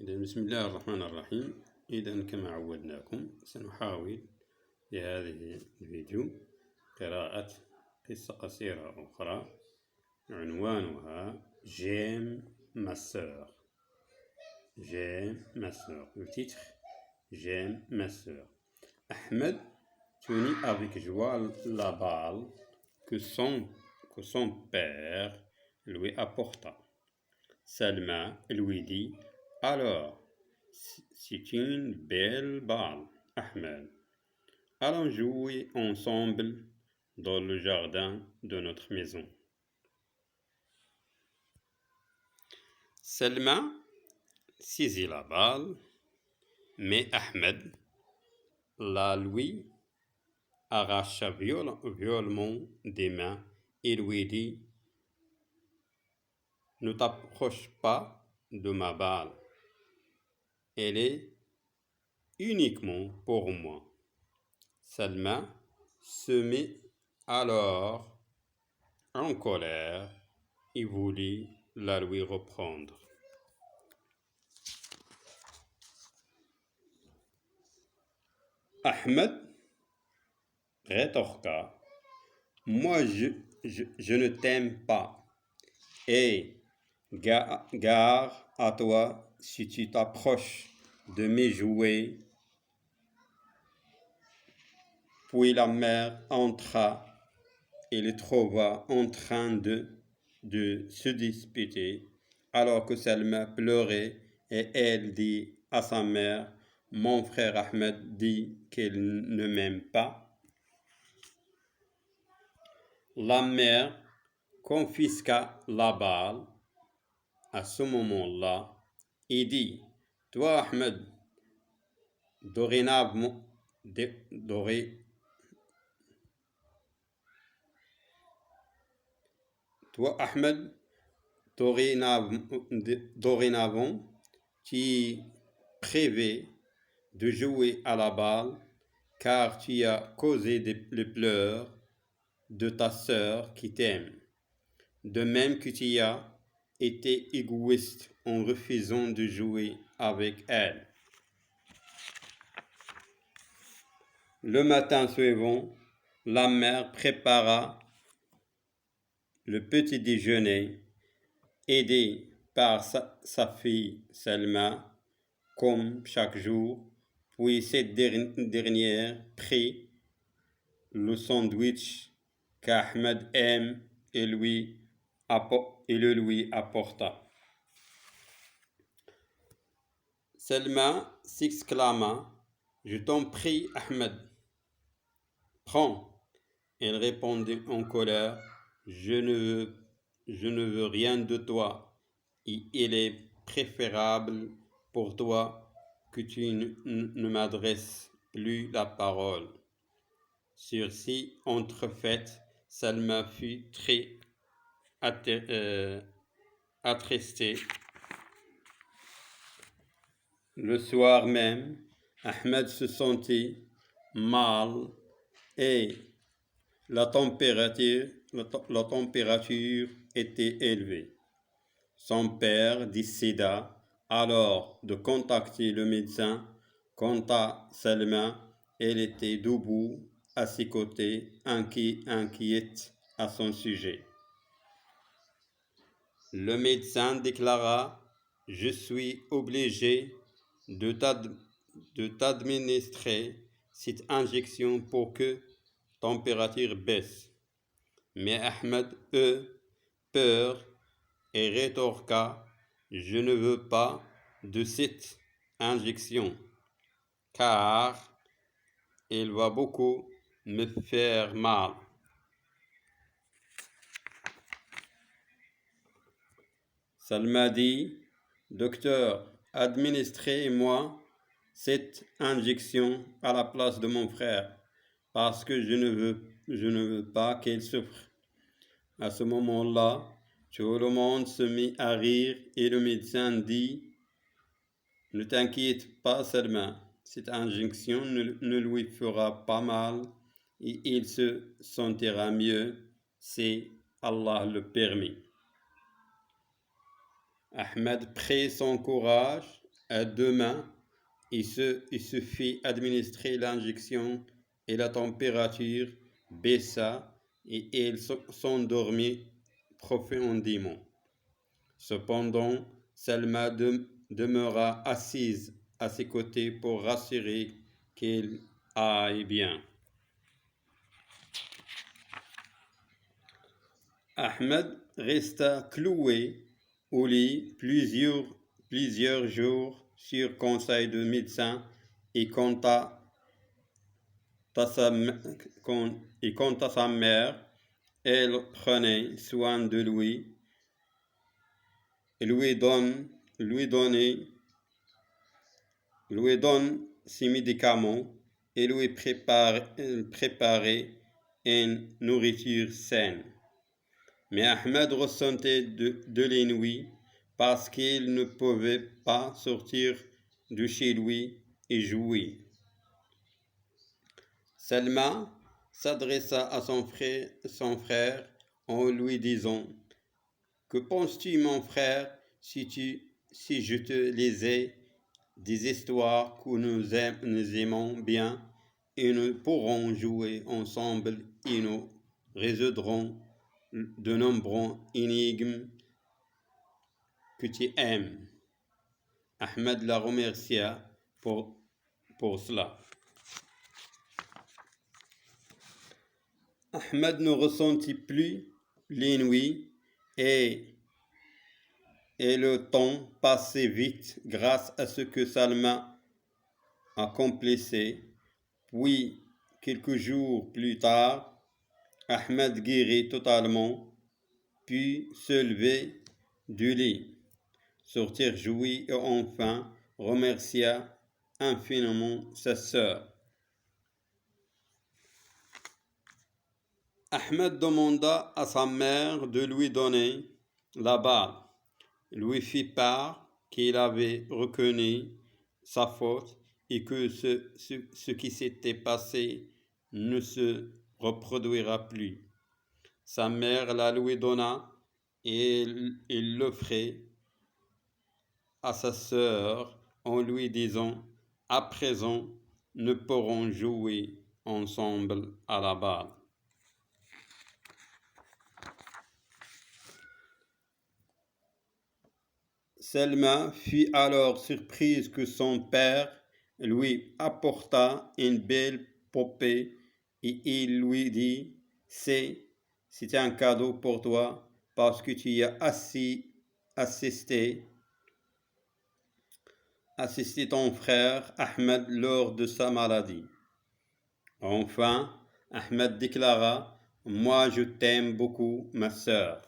بسم الله الرحمن الرحيم. كما عودناكم سنحاول في هذه الفيديو قراءة قصة قصيرة أخرى عنوانها J'aime ma sœur. J'aime ma sœur. Le titre J'aime ma sœur. Ahmed tenait avec joie la balle que son père lui apporta. Salma lui dit: alors, c'est une belle balle, Ahmed. Allons jouer ensemble dans le jardin de notre maison. Salma saisit la balle, mais Ahmed la lui arracha violemment des mains et lui dit: ne t'approche pas de ma balle. Elle est uniquement pour moi. Salma se mit alors en colère et voulut la lui reprendre. Ahmed rétorqua: moi je ne t'aime pas, et gare à toi si tu t'approches de mes jouets. Puis la mère entra et les trouva en train de se disputer, alors que Salma pleurait, et elle dit à sa mère: mon frère Ahmed dit qu'il ne m'aime pas. La mère confisqua la balle à ce moment-là et dit: toi Ahmed, dorénavant tu es privé de jouer à la balle, car tu as causé les pleurs de ta sœur qui t'aime, de même que tu as été égoïste en refusant de jouer avec elle. Le matin suivant, la mère prépara le petit déjeuner, aidée par sa fille Salma, comme chaque jour, puis cette dernière prit le sandwich qu'Ahmed aime et le lui apporta. Salma s'exclama: je t'en prie, Ahmed, prends. Elle répondit en colère: je ne veux rien de toi, et il est préférable pour toi que tu ne m'adresses plus la parole. Sur ces entrefaites, Salma fut très attristée. Le soir même, Ahmed se sentit mal et la température était élevée. Son père décida alors de contacter le médecin. Quant à Salma, elle était debout à ses côtés, inquiète à son sujet. Le médecin déclara: je suis obligé de t'administrer cette injection pour que ta température baisse. Mais Ahmed eut peur et rétorqua: je ne veux pas de cette injection, car elle va beaucoup me faire mal. Salma dit: docteur, administrez-moi cette injection à la place de mon frère, parce que je ne veux pas qu'il souffre. À ce moment-là, tout le monde se mit à rire et le médecin dit: ne t'inquiète pas, Salma, cette injection ne lui fera pas mal et il se sentira mieux si Allah le permet. Ahmed prit son courage Demain, il se fit administrer l'injection et la température baissa et elle s'endormit profondément. Cependant, Salma demeura assise à ses côtés pour rassurer qu'elle aille bien. Ahmed resta cloué au lit plusieurs jours sur conseil de médecin et quant à sa mère, elle prenait soin de lui, lui donne ses médicaments et lui préparait une nourriture saine. Mais Ahmed ressentait de l'ennui parce qu'il ne pouvait pas sortir de chez lui et jouer. Selma s'adressa à son frère en lui disant: Que penses-tu, mon frère, si je te lisais des histoires que nous aimons bien et nous pourrons jouer ensemble et nous résoudrons de nombreuses énigmes que tu aimes. Ahmed la remercia pour cela. Ahmed ne ressentit plus l'ennui et le temps passait vite grâce à ce que Salma accomplissait. Puis, quelques jours plus tard, Ahmed guérit totalement, puis se lever du lit, sortir jouer et enfin remercia infiniment sa sœur. Ahmed demanda à sa mère de lui donner la balle, lui fit part qu'il avait reconnu sa faute et que ce qui s'était passé ne se reproduira plus. Sa mère la lui donna et il l'offrit à sa sœur en lui disant: À présent, nous pourrons jouer ensemble à la balle. Selma fut alors surprise que son père lui apporta une belle poupée et il lui dit: C'est un cadeau pour toi parce que tu as assisté ton frère Ahmed lors de sa maladie. Enfin, Ahmed déclara: Moi je t'aime beaucoup, ma sœur.